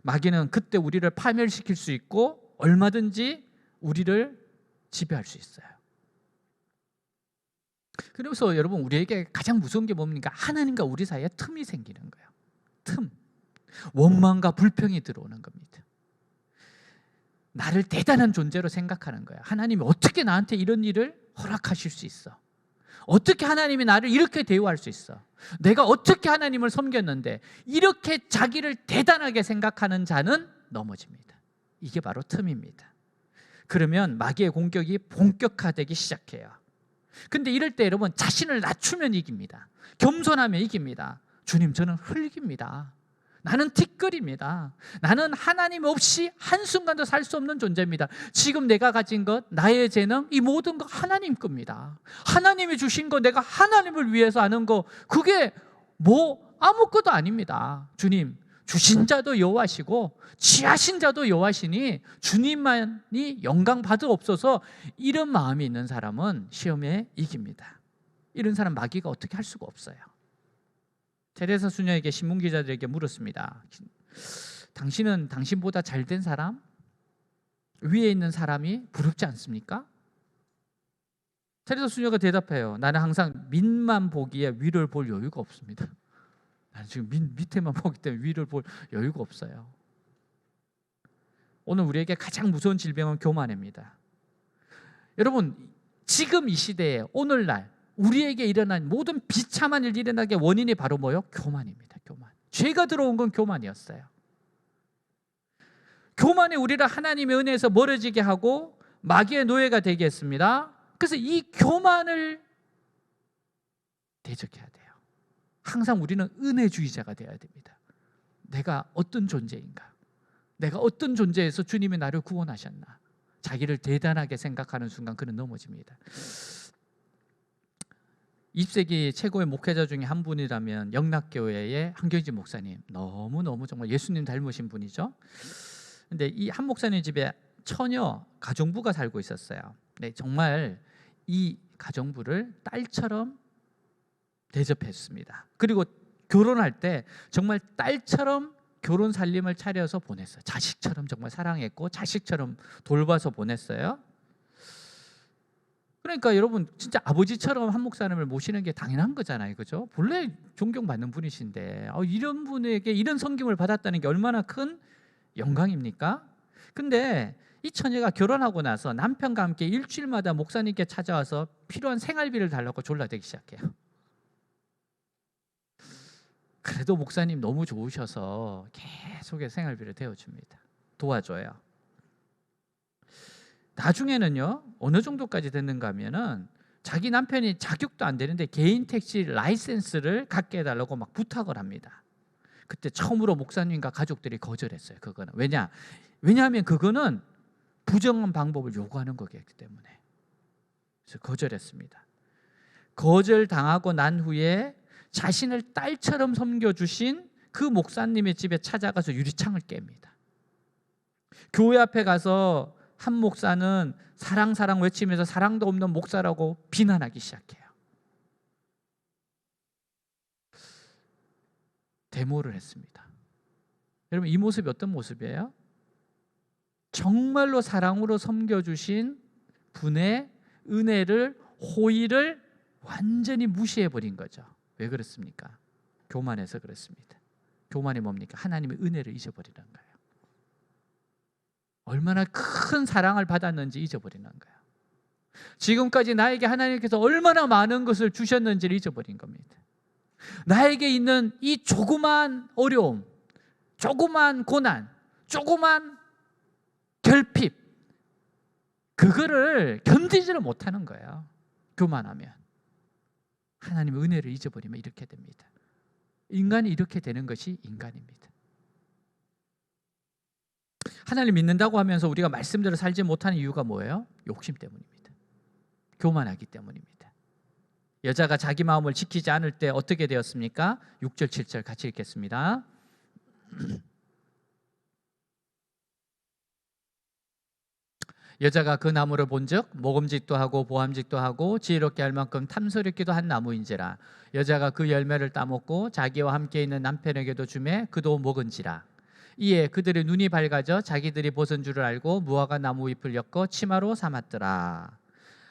마귀는 그때 우리를 파멸시킬 수 있고 얼마든지 우리를 지배할 수 있어요. 그래서 여러분, 우리에게 가장 무서운 게 뭡니까? 하나님과 우리 사이에 틈이 생기는 거예요. 틈. 원망과 불평이 들어오는 겁니다. 나를 대단한 존재로 생각하는 거예요. 하나님이 어떻게 나한테 이런 일을 허락하실 수 있어? 어떻게 하나님이 나를 이렇게 대우할 수 있어? 내가 어떻게 하나님을 섬겼는데? 이렇게 자기를 대단하게 생각하는 자는 넘어집니다. 이게 바로 틈입니다. 그러면 마귀의 공격이 본격화되기 시작해요. 근데 이럴 때 여러분, 자신을 낮추면 이깁니다. 겸손하면 이깁니다. 주님, 저는 흙입니다. 나는 티끌입니다. 나는 하나님 없이 한순간도 살 수 없는 존재입니다. 지금 내가 가진 것, 나의 재능, 이 모든 거 하나님 겁니다. 하나님이 주신 거, 내가 하나님을 위해서 하는 거, 그게 뭐 아무것도 아닙니다. 주님, 주신 자도 여호와시고 취하신 자도 여호와시니 주님만이 영광 받으옵소서. 이런 마음이 있는 사람은 시험에 이깁니다. 이런 사람 마귀가 어떻게 할 수가 없어요. 테레사 수녀에게 신문기자들에게 물었습니다. 당신은 당신보다 잘된 사람, 위에 있는 사람이 부럽지 않습니까? 테레사 수녀가 대답해요. 나는 항상 밑만 보기에 위를 볼 여유가 없습니다. 나는 지금 밑에만 보기 때문에 위를 볼 여유가 없어요. 오늘 우리에게 가장 무서운 질병은 교만입니다. 여러분, 지금 이 시대에 오늘날 우리에게 일어난 모든 비참한 일 일어나게 원인이 바로 뭐예요? 교만입니다. 교만. 죄가 들어온 건 교만이었어요. 교만이 우리를 하나님의 은혜에서 멀어지게 하고 마귀의 노예가 되게 했습니다. 그래서 이 교만을 대적해야 돼요. 항상 우리는 은혜주의자가 되어야 됩니다. 내가 어떤 존재인가? 내가 어떤 존재에서 주님이 나를 구원하셨나? 자기를 대단하게 생각하는 순간 그는 넘어집니다. 20세기 최고의 목회자 중에 한 분이라면 영락교회의 한경진 목사님, 너무너무 정말 예수님 닮으신 분이죠. 근데 이 한 목사님 집에 처녀 가정부가 살고 있었어요. 네, 정말 이 가정부를 딸처럼 대접했습니다. 그리고 결혼할 때 정말 딸처럼 결혼 살림을 차려서 보냈어요. 자식처럼 정말 사랑했고 자식처럼 돌봐서 보냈어요. 그러니까 여러분, 진짜 아버지처럼 한 목사님을 모시는 게 당연한 거잖아요. 그죠? 본래 존경받는 분이신데 이런 분에게 이런 섬김을 받았다는 게 얼마나 큰 영광입니까? 근데 이 처녀가 결혼하고 나서 남편과 함께 일주일마다 목사님께 찾아와서 필요한 생활비를 달라고 졸라대기 시작해요. 그래도 목사님 너무 좋으셔서 계속 생활비를 대어줍니다. 도와줘요. 나중에는요, 어느 정도까지 됐는가 하면은 자기 남편이 자격도 안 되는데 개인 택시 라이센스를 갖게 해달라고 막 부탁을 합니다. 그때 처음으로 목사님과 가족들이 거절했어요. 그거는 왜냐하면 그거는 부정한 방법을 요구하는 거기 때문에. 그래서 거절했습니다. 거절당하고 난 후에 자신을 딸처럼 섬겨주신 그 목사님의 집에 찾아가서 유리창을 깹니다. 교회 앞에 가서 한 목사는 사랑 사랑 외치면서 사랑도 없는 목사라고 비난하기 시작해요. 데모를 했습니다. 여러분, 이 모습이 어떤 모습이에요? 정말로 사랑으로 섬겨주신 분의 은혜를, 호의를 완전히 무시해버린 거죠. 왜 그렇습니까? 교만해서 그렇습니다. 교만이 뭡니까? 하나님의 은혜를 잊어버리는 거예요. 얼마나 큰 사랑을 받았는지 잊어버리는 거예요. 지금까지 나에게 하나님께서 얼마나 많은 것을 주셨는지를 잊어버린 겁니다. 나에게 있는 이 조그만 어려움, 조그만 고난, 조그만 결핍, 그거를 견디지를 못하는 거예요. 교만하면. 하나님의 은혜를 잊어버리면 이렇게 됩니다. 인간이 이렇게 되는 것이 인간입니다. 하나님 믿는다고 하면서 우리가 말씀대로 살지 못하는 이유가 뭐예요? 욕심 때문입니다. 교만하기 때문입니다. 여자가 자기 마음을 지키지 않을 때 어떻게 되었습니까? 6절 7절 같이 읽겠습니다. 여자가 그 나무를 본즉 모금직도 하고 보암직도 하고 지혜롭게 할 만큼 탐스럽기도 한 나무인지라. 여자가 그 열매를 따먹고 자기와 함께 있는 남편에게도 주매 그도 먹은지라. 이에 그들의 눈이 밝아져 자기들이 벗은 줄을 알고 무화과 나무 잎을 엮어 치마로 삼았더라.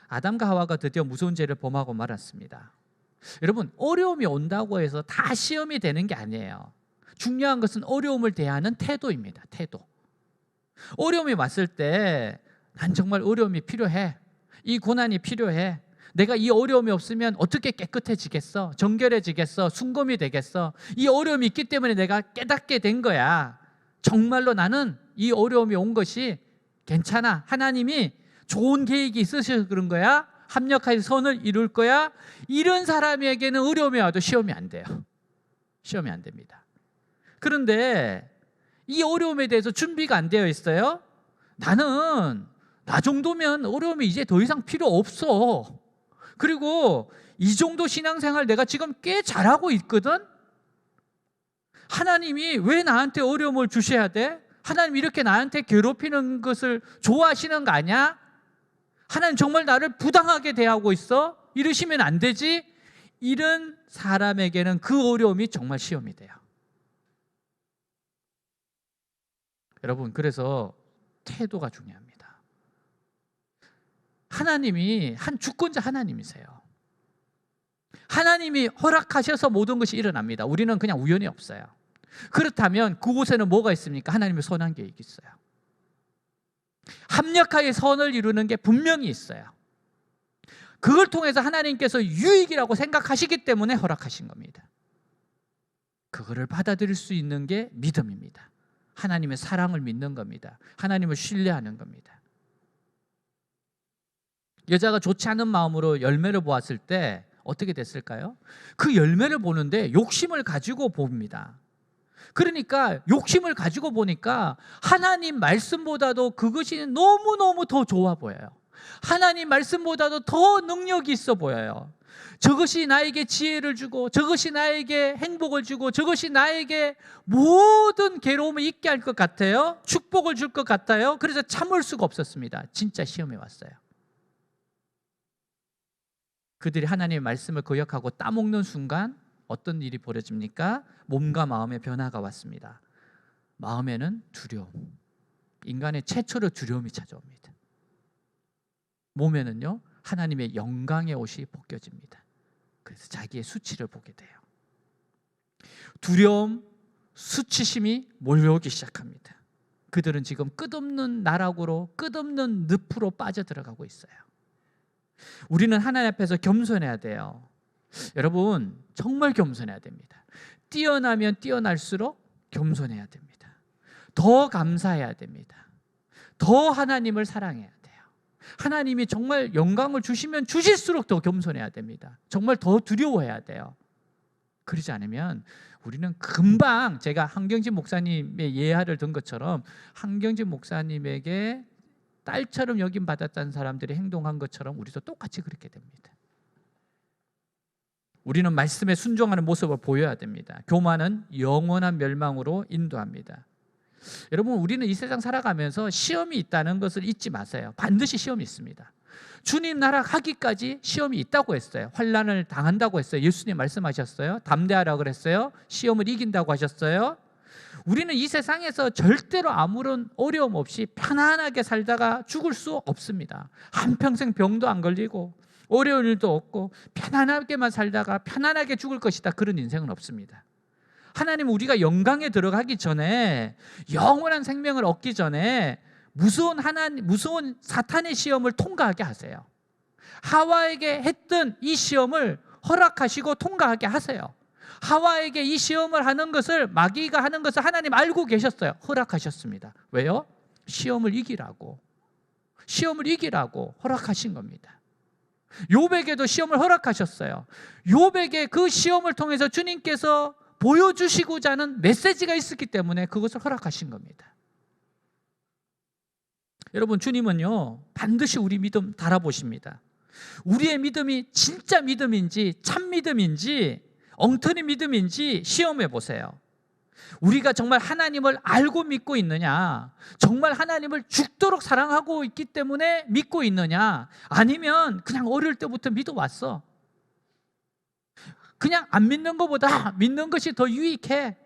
아담과 하와가 드디어 무서운 죄를 범하고 말았습니다. 여러분, 어려움이 온다고 해서 다 시험이 되는 게 아니에요. 중요한 것은 어려움을 대하는 태도입니다. 태도. 어려움이 왔을 때 난 정말 어려움이 필요해. 이 고난이 필요해. 내가 이 어려움이 없으면 어떻게 깨끗해지겠어? 정결해지겠어? 순금이 되겠어? 이 어려움이 있기 때문에 내가 깨닫게 된 거야. 정말로 나는 이 어려움이 온 것이 괜찮아. 하나님이 좋은 계획이 있으셔서 그런 거야. 합력하여 선을 이룰 거야. 이런 사람에게는 어려움이 와도 시험이 안 돼요. 시험이 안 됩니다. 그런데 이 어려움에 대해서 준비가 안 되어 있어요. 나는 나 정도면 어려움이 이제 더 이상 필요 없어. 그리고 이 정도 신앙생활 내가 지금 꽤 잘하고 있거든. 하나님이 왜 나한테 어려움을 주셔야 돼? 하나님 이렇게 나한테 괴롭히는 것을 좋아하시는 거 아니야? 하나님 정말 나를 부당하게 대하고 있어? 이러시면 안 되지? 이런 사람에게는 그 어려움이 정말 시험이 돼요. 여러분, 그래서 태도가 중요합니다. 하나님이 한 주권자 하나님이세요. 하나님이 허락하셔서 모든 것이 일어납니다. 우리는 그냥 우연히 없어요. 그렇다면 그곳에는 뭐가 있습니까? 하나님의 선한 계획이 있어요. 합력하여 선을 이루는 게 분명히 있어요. 그걸 통해서 하나님께서 유익이라고 생각하시기 때문에 허락하신 겁니다. 그거를 받아들일 수 있는 게 믿음입니다. 하나님의 사랑을 믿는 겁니다. 하나님을 신뢰하는 겁니다. 여자가 좋지 않은 마음으로 열매를 보았을 때 어떻게 됐을까요? 그 열매를 보는데 욕심을 가지고 봅니다. 그러니까 욕심을 가지고 보니까 하나님 말씀보다도 그것이 너무너무 더 좋아 보여요. 하나님 말씀보다도 더 능력이 있어 보여요. 저것이 나에게 지혜를 주고, 저것이 나에게 행복을 주고, 저것이 나에게 모든 괴로움을 잊게 할 것 같아요. 축복을 줄 것 같아요. 그래서 참을 수가 없었습니다. 진짜 시험에 왔어요. 그들이 하나님의 말씀을 거역하고 따먹는 순간 어떤 일이 벌어집니까? 몸과 마음의 변화가 왔습니다. 마음에는 두려움, 인간의 최초로 두려움이 찾아옵니다. 몸에는요, 하나님의 영광의 옷이 벗겨집니다. 그래서 자기의 수치를 보게 돼요. 두려움, 수치심이 몰려오기 시작합니다. 그들은 지금 끝없는 나락으로, 끝없는 늪으로 빠져들어가고 있어요. 우리는 하나님 앞에서 겸손해야 돼요. 여러분, 정말 겸손해야 됩니다. 뛰어나면 뛰어날수록 겸손해야 됩니다. 더 감사해야 됩니다. 더 하나님을 사랑해야 돼요. 하나님이 정말 영광을 주시면 주실수록 더 겸손해야 됩니다. 정말 더 두려워해야 돼요. 그러지 않으면 우리는 금방, 제가 한경진 목사님의 예화를 든 것처럼 한경진 목사님에게 딸처럼 여김 받았다는 사람들이 행동한 것처럼 우리도 똑같이 그렇게 됩니다. 우리는 말씀에 순종하는 모습을 보여야 됩니다. 교만은 영원한 멸망으로 인도합니다. 여러분, 우리는 이 세상 살아가면서 시험이 있다는 것을 잊지 마세요. 반드시 시험이 있습니다. 주님 나라 가기까지 시험이 있다고 했어요. 환난을 당한다고 했어요. 예수님 말씀하셨어요. 담대하라 그랬어요. 시험을 이긴다고 하셨어요. 우리는 이 세상에서 절대로 아무런 어려움 없이 편안하게 살다가 죽을 수 없습니다. 한평생 병도 안 걸리고 어려운 일도 없고 편안하게만 살다가 편안하게 죽을 것이다, 그런 인생은 없습니다. 하나님은 우리가 영광에 들어가기 전에, 영원한 생명을 얻기 전에 무서운 사탄의 시험을 통과하게 하세요. 하와에게 했던 이 시험을 허락하시고 통과하게 하세요. 하와에게 이 시험을 하는 것을, 마귀가 하는 것을 하나님 알고 계셨어요. 허락하셨습니다. 왜요? 시험을 이기라고 허락하신 겁니다. 욥에게도 시험을 허락하셨어요. 욥에게 그 시험을 통해서 주님께서 보여주시고자 하는 메시지가 있었기 때문에 그것을 허락하신 겁니다. 여러분, 주님은요 반드시 우리 믿음 달아보십니다. 우리의 믿음이 진짜 믿음인지 참 믿음인지 엉터리 믿음인지 시험해 보세요. 우리가 정말 하나님을 알고 믿고 있느냐, 정말 하나님을 죽도록 사랑하고 있기 때문에 믿고 있느냐, 아니면 그냥 어릴 때부터 믿어왔어, 그냥 안 믿는 것보다 믿는 것이 더 유익해.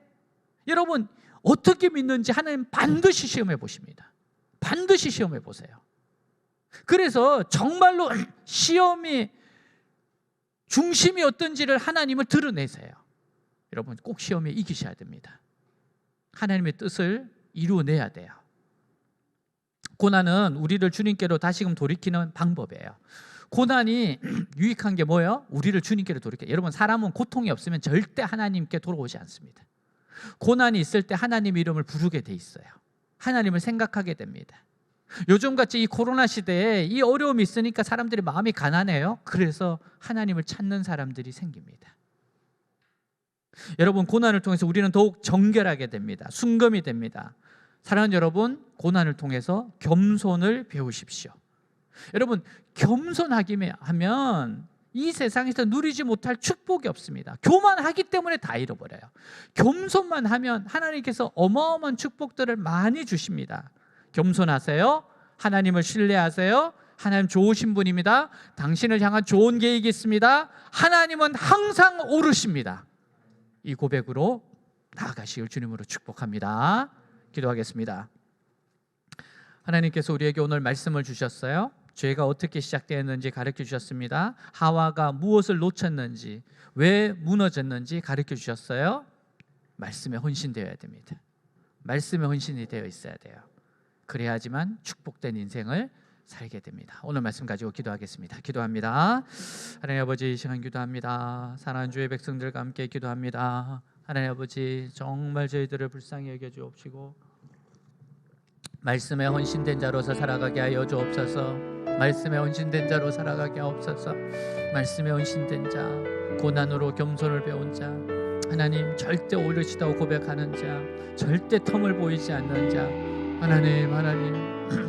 여러분, 어떻게 믿는지 하나님 반드시 시험해 보십니다. 반드시 시험해 보세요. 그래서 정말로 시험이 중심이 어떤지를 하나님을 드러내세요. 여러분, 꼭 시험에 이기셔야 됩니다. 하나님의 뜻을 이루어내야 돼요. 고난은 우리를 주님께로 다시금 돌이키는 방법이에요. 고난이 유익한 게 뭐예요? 우리를 주님께로 돌이켜요. 여러분, 사람은 고통이 없으면 절대 하나님께 돌아오지 않습니다. 고난이 있을 때 하나님 이름을 부르게 돼 있어요. 하나님을 생각하게 됩니다. 요즘같이 이 코로나 시대에 이 어려움이 있으니까 사람들이 마음이 가난해요. 그래서 하나님을 찾는 사람들이 생깁니다. 여러분, 고난을 통해서 우리는 더욱 정결하게 됩니다. 순검이 됩니다. 사랑하는 여러분, 고난을 통해서 겸손을 배우십시오. 여러분, 겸손하기만 하면 이 세상에서 누리지 못할 축복이 없습니다. 교만하기 때문에 다 잃어버려요. 겸손만 하면 하나님께서 어마어마한 축복들을 많이 주십니다. 겸손하세요. 하나님을 신뢰하세요. 하나님 좋으신 분입니다. 당신을 향한 좋은 계획이 있습니다. 하나님은 항상 오르십니다. 이 고백으로 나아가시길 주님으로 축복합니다. 기도하겠습니다. 하나님께서 우리에게 오늘 말씀을 주셨어요. 죄가 어떻게 시작되었는지 가르쳐 주셨습니다. 하와가 무엇을 놓쳤는지, 왜 무너졌는지 가르쳐 주셨어요. 말씀에 헌신되어야 됩니다. 말씀에 헌신이 되어 있어야 돼요. 그래야지만 축복된 인생을 살게 됩니다. 오늘 말씀 가지고 기도하겠습니다. 기도합니다. 하나님 아버지, 이 시간 기도합니다. 사랑하는 주의 백성들과 함께 기도합니다. 하나님 아버지, 정말 저희들을 불쌍히 여겨 주옵시고 말씀에 헌신된 자로서 살아가게 하여 주옵소서. 말씀에 헌신된 자로 살아가게 하옵소서. 말씀에 헌신된 자, 고난으로 겸손을 배운 자, 하나님 절대 오르시다고 고백하는 자, 절대 텀을 보이지 않는 자,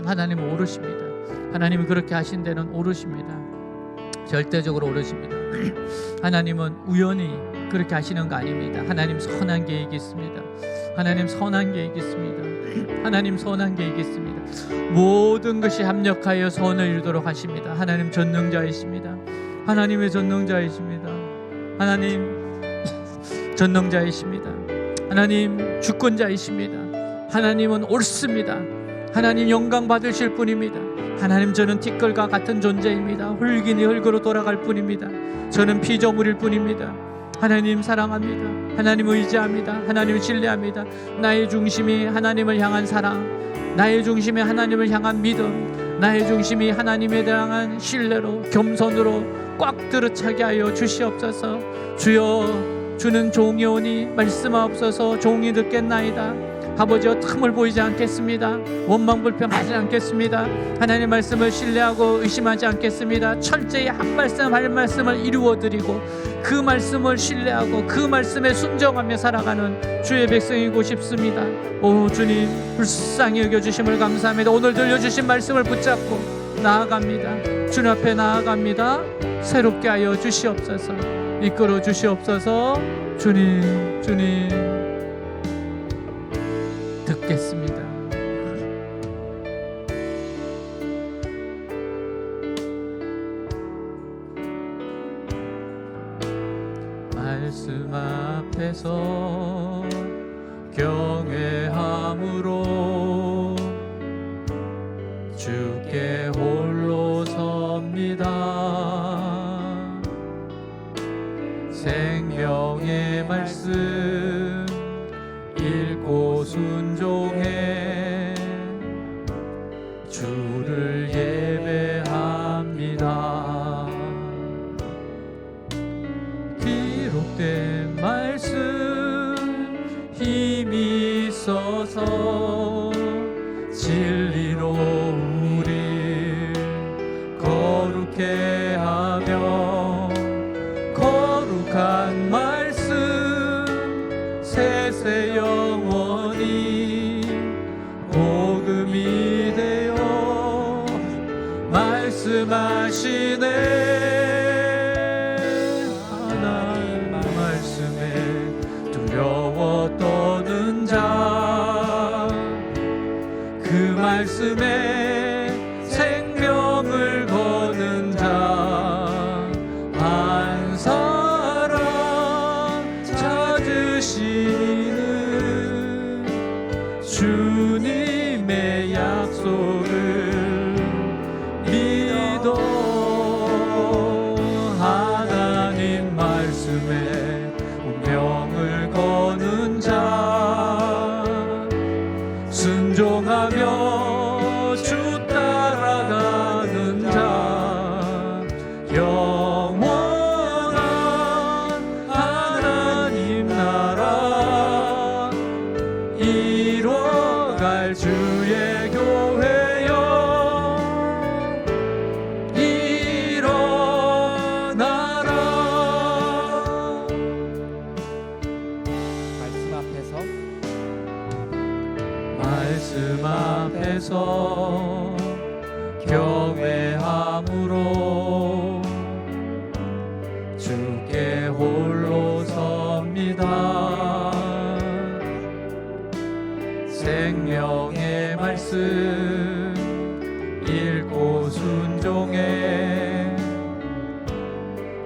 하나님 오르십니다. 하나님이 그렇게 하신 데는 오르십니다. 절대적으로 오르십니다. 하나님은 우연히 그렇게 하시는 거 아닙니다. 하나님 선한 계획이 있습니다. 하나님 선한 계획이 있습니다. 하나님 선한 계획이 있습니다. 모든 것이 합력하여 선을 이루도록 하십니다. 하나님 전능자이십니다. 하나님의 전능자이십니다. 하나님 전능자이십니다. 하나님 주권자이십니다. 하나님은 옳습니다. 하나님 영광 받으실 분입니다. 하나님, 저는 티끌과 같은 존재입니다. 흙이니 흙으로 돌아갈 뿐입니다. 저는 피조물일 뿐입니다. 하나님 사랑합니다. 하나님 의지합니다. 하나님 신뢰합니다. 나의 중심이 하나님을 향한 사랑, 나의 중심이 하나님을 향한 믿음, 나의 중심이 하나님에 대한 신뢰로 겸손으로 꽉 들어차게 하여 주시옵소서. 주여, 주는 종이오니 말씀하옵소서. 종이 듣겠나이다. 아버지여, 틈을 보이지 않겠습니다. 원망불평하지 않겠습니다. 하나님의 말씀을 신뢰하고 의심하지 않겠습니다. 철저히 한 말씀 한 말씀을 이루어드리고 그 말씀을 신뢰하고 그 말씀에 순종하며 살아가는 주의 백성이고 싶습니다. 오 주님, 불쌍히 여겨주심을 감사합니다. 오늘 들려주신 말씀을 붙잡고 나아갑니다. 주님 앞에 나아갑니다. 새롭게 하여 주시옵소서. 이끌어 주시옵소서. 주님, 주님 듣겠습니다. 말씀 앞에서 경외함으로 주께 홀로 섭니다. 생명의 말씀 읽고 순종해 주를 예배합니다. 기록된 말씀 힘이 있어서 진리로 우릴 거룩해 하며 거룩한 말씀 세세 영원히 복음이 되어 말씀하시네. 하나님 말씀에 두려워 떠는 자, 그 말씀에 생명을 거는 자 한 사람 찾으시는 주님의 약속을 믿어 하나님 말씀에 운명을 거는 자 순종하며 주 따라가는 자 영원한 하나님 나라 이뤄갈 주의 교회여 일어나라. 말씀 앞에서 경외함으로 주께 홀로 섭니다. 생명의 말씀 읽고 순종해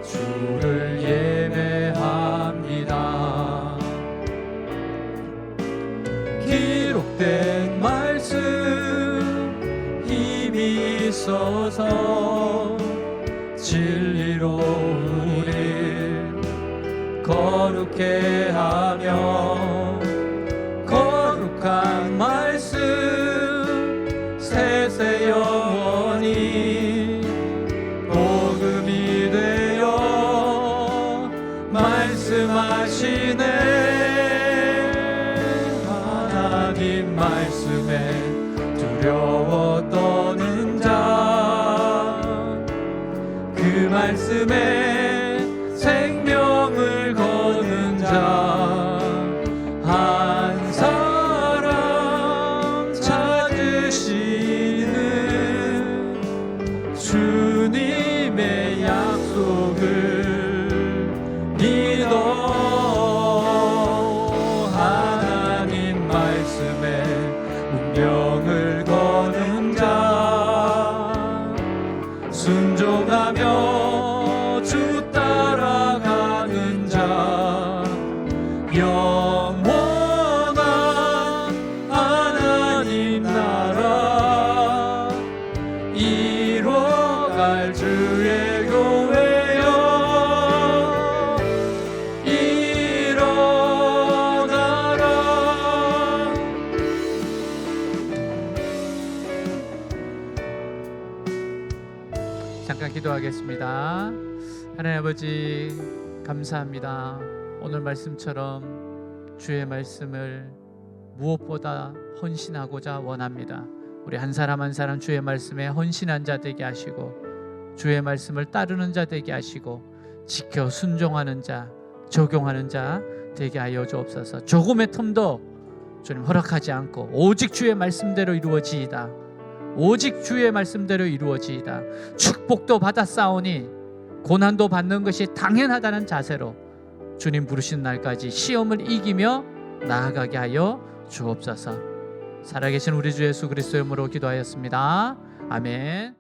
주를 예배합니다. 기록된 말씀 힘이 있어서 진리로 우릴 거룩해 하며 거룩한 말씀 세세 영원히 복음이 되어 말씀하시네. 하나님 말씀에 두려워 떠는 자, 그 말씀에 생명을 거는 자 한 사람 찾으시는 주님의 약속을 믿어 하나님 말씀에 운명을 거는 자 순종하며 주 따라가는 자 영원한 하나님 나라 이뤄갈 주의 교회여 일어나라. 잠깐 기도하겠습니다. 하나님 아버지 감사합니다. 오늘 말씀처럼 주의 말씀을 무엇보다 헌신하고자 원합니다. 우리 한 사람 한 사람 주의 말씀에 헌신한 자 되게 하시고, 주의 말씀을 따르는 자 되게 하시고, 지켜 순종하는 자, 적용하는 자 되게 하여 주옵소서. 조금의 틈도 주님 허락하지 않고 오직 주의 말씀대로 이루어지이다. 오직 주의 말씀대로 이루어지이다. 축복도 받았사오니 고난도 받는 것이 당연하다는 자세로 주님 부르신 날까지 시험을 이기며 나아가게 하여 주옵소서. 살아계신 우리 주 예수 그리스도의 이름으로 기도하였습니다. 아멘.